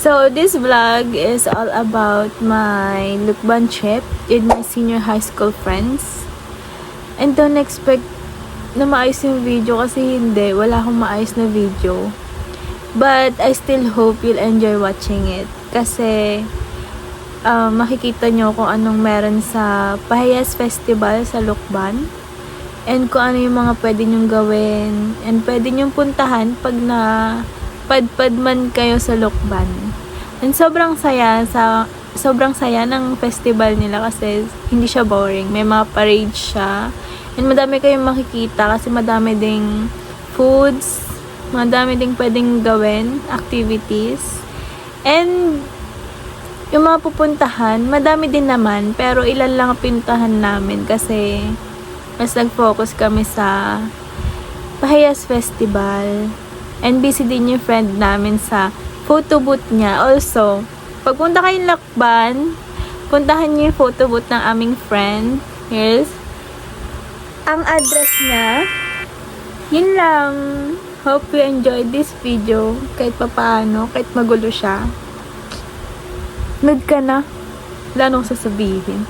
So this vlog is all about my Lukban trip with my senior high school friends. And don't expect na maayos yung video kasi hindi, wala akong maayos na video. But I still hope you'll enjoy watching it kasi makikita nyo kung anong meron sa Pahayas Festival sa Lukban. And kung ano yung mga pwede nyong gawin and pwede nyong puntahan pag na padpad man kayo sa Lukban. And sobrang saya ng festival nila kasi hindi siya boring. May mga parade siya. And madami kayong makikita kasi madami ding foods, madami ding pwedeng gawin, activities. And yung mga pupuntahan, madami din naman, pero ilan lang ang pinuntahan namin kasi mas nag-focus kami sa Pahayas Festival. And busy din yung friend namin sa photo booth niya. Also, pagpunta kayong Lakban, puntahan niyo yung photo booth ng aming friend. Here's ang address niya. Yun lang. Hope you enjoyed this video. Kahit papaano, kahit magulo siya. Nod ka na. Wala nang sasabihin.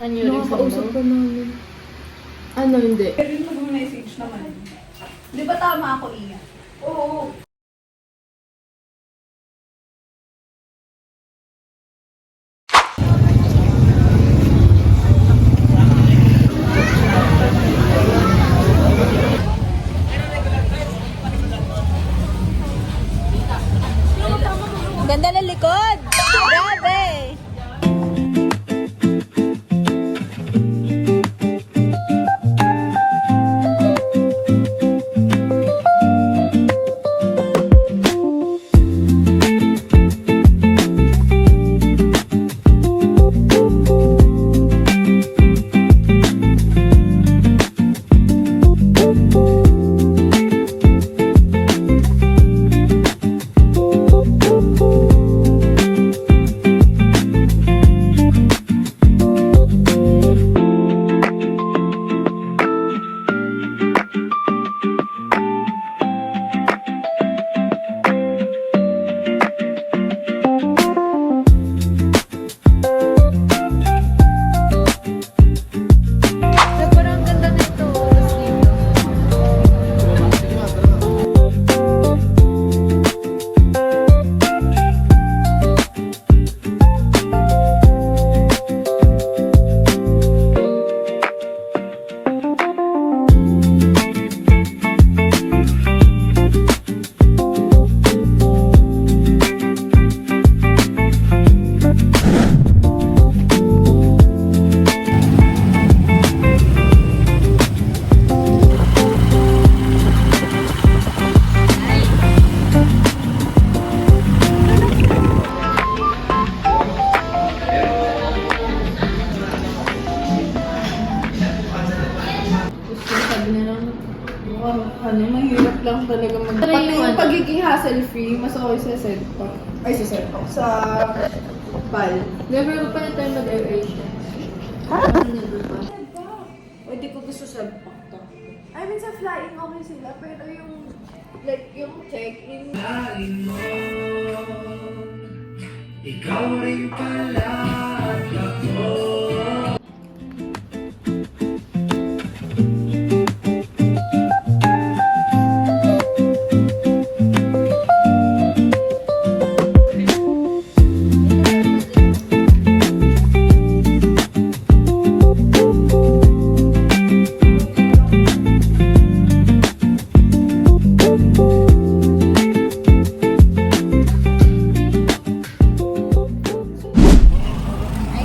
Nakakausap pa namin. Ano, hindi? Pero yung mag-message naman. Di ba tama ako, Iya? Oo. Ganda ng likod! Grabe! Mahirap lang talaga Pati yung pagiging hassle-free, mas okay sa Sedpa. Ay, sa Sedpa. Sa PAL. Never pa na tayo mag-aeration. Never pa. Pwede ko gusto sa pakta. I mean, sa flying okay sila, pero yung, like, yung check-in. Ikaw rin pala at ako.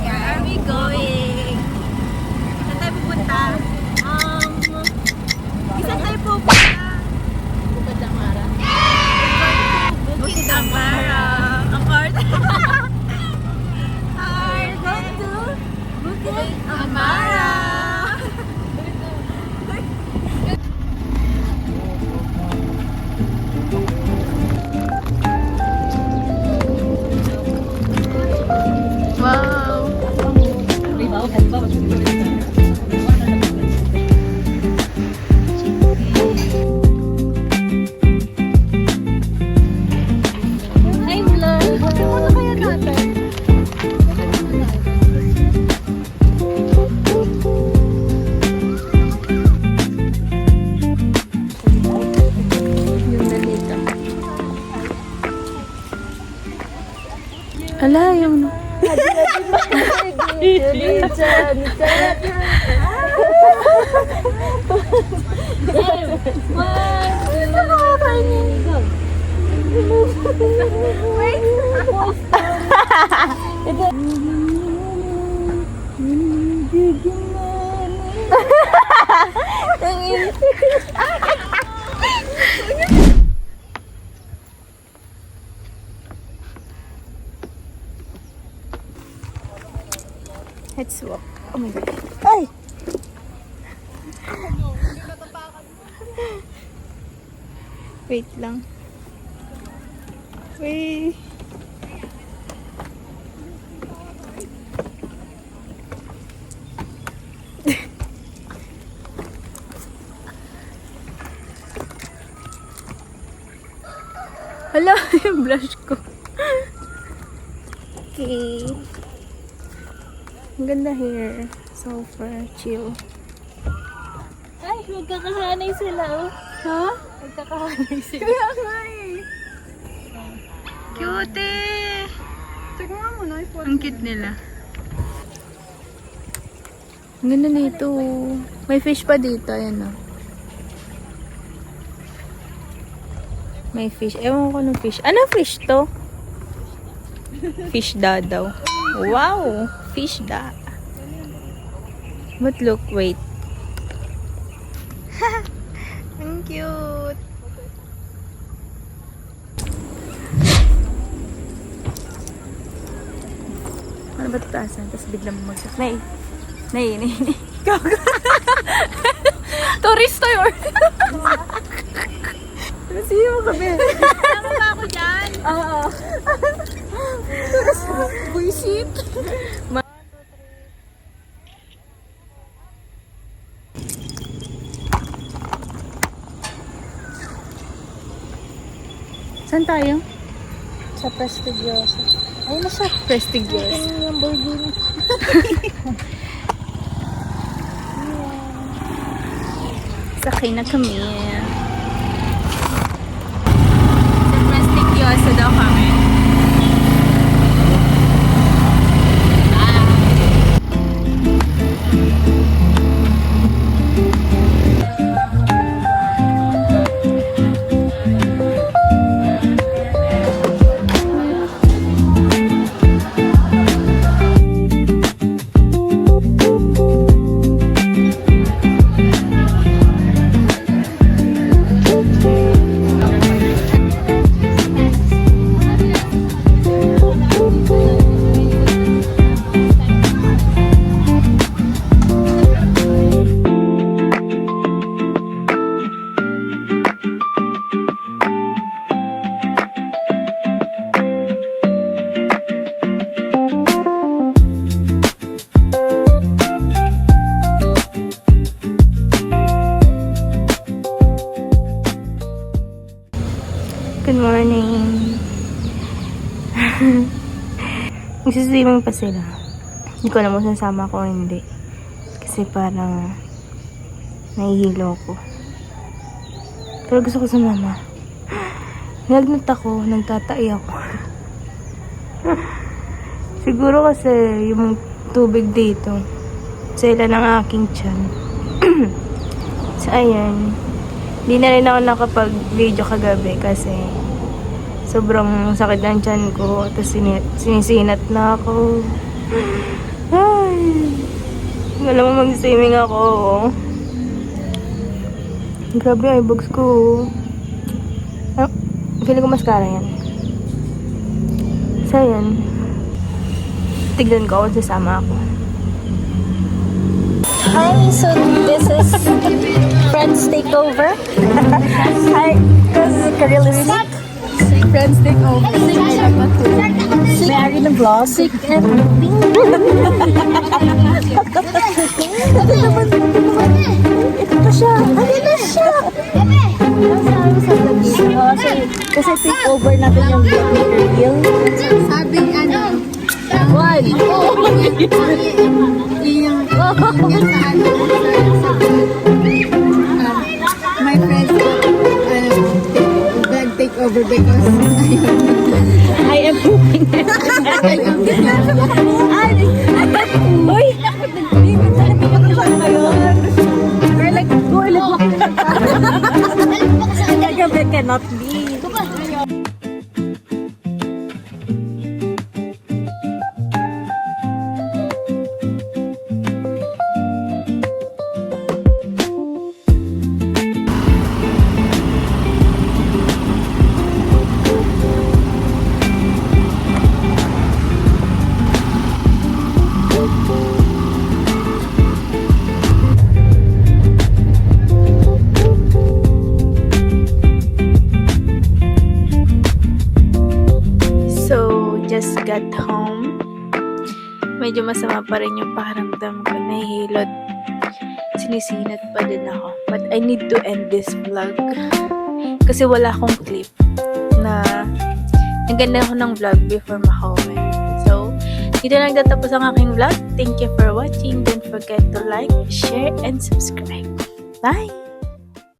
Are we going Hala, yung... Let's walk. Oh my God. Ay! Wait lang. Wait. Hala, yung blush ko. Okay. Ang ganda here. Sofa, chill. Ay, magkakahanay sila, oh. Ha? Magkakahanay sila. Kaya nga eh. Cute eh. Teka nga muna, Ang cute nila. Ang ganda nito. May fish pa dito, ayan oh. May fish. Ewan ko ng fish. Ano fish to? Fish da daw. Wow! Fish da. But look, wait. Ang cute. Ano ba ito taasan? Tapos biglang bumagsak. Nay! Tourist tayo! Sige mo kami. Tama ba ako dyan? Oo. Buisit. Saan tayo? Sa Prestigiosa. Ay, nasa Prestigiosa. Ay, yung Lamborghini. Sakay na kami. Sa Prestigiosa daw kami. Good morning. Magsiswimming pa sila. Hindi ko alam kung sasama ko o hindi. Kasi parang nahihilo ko. Pero gusto ko sumama. Nilagnat ako, nagtatai ako. Siguro kasi yung tubig dito sa ilan ng aking tiyan. So ayan. Hindi na rin ako nakapag-video kagabi kasi sobrang sakit ng tiyan ko. Tapos sinisinat na ako. Ay. Alam mo mag-swimming ako. Grabe ay bugs ko. Ah, feeling ko mascara yan. So yan. Tignan ko kung sasama ako. Hi, so this is Friends Takeover. Hi, this is Kareli Sick. Friends take over. Mary the Vlog. Sick and ito pa siya. Ano na siya? Kasi take over natin yung vlog ni Karel. Sabing ano? One. Yung sa ano? My friends vlog take over because I am pooping. Uy! Baby, talaga ka ngayon. We're like, go ulit mo. Kagabi cannot be. So, just got home. Medyo masama pa rin yung pakiramdam ko. Nahihilot. Sinisinat pa din ako. But I need to end this vlog. Kasi wala akong clip na naganda ako ng vlog before makauwi. So, dito na nagtatapos ang aking vlog. Thank you for watching. Don't forget to like, share, and subscribe. Bye!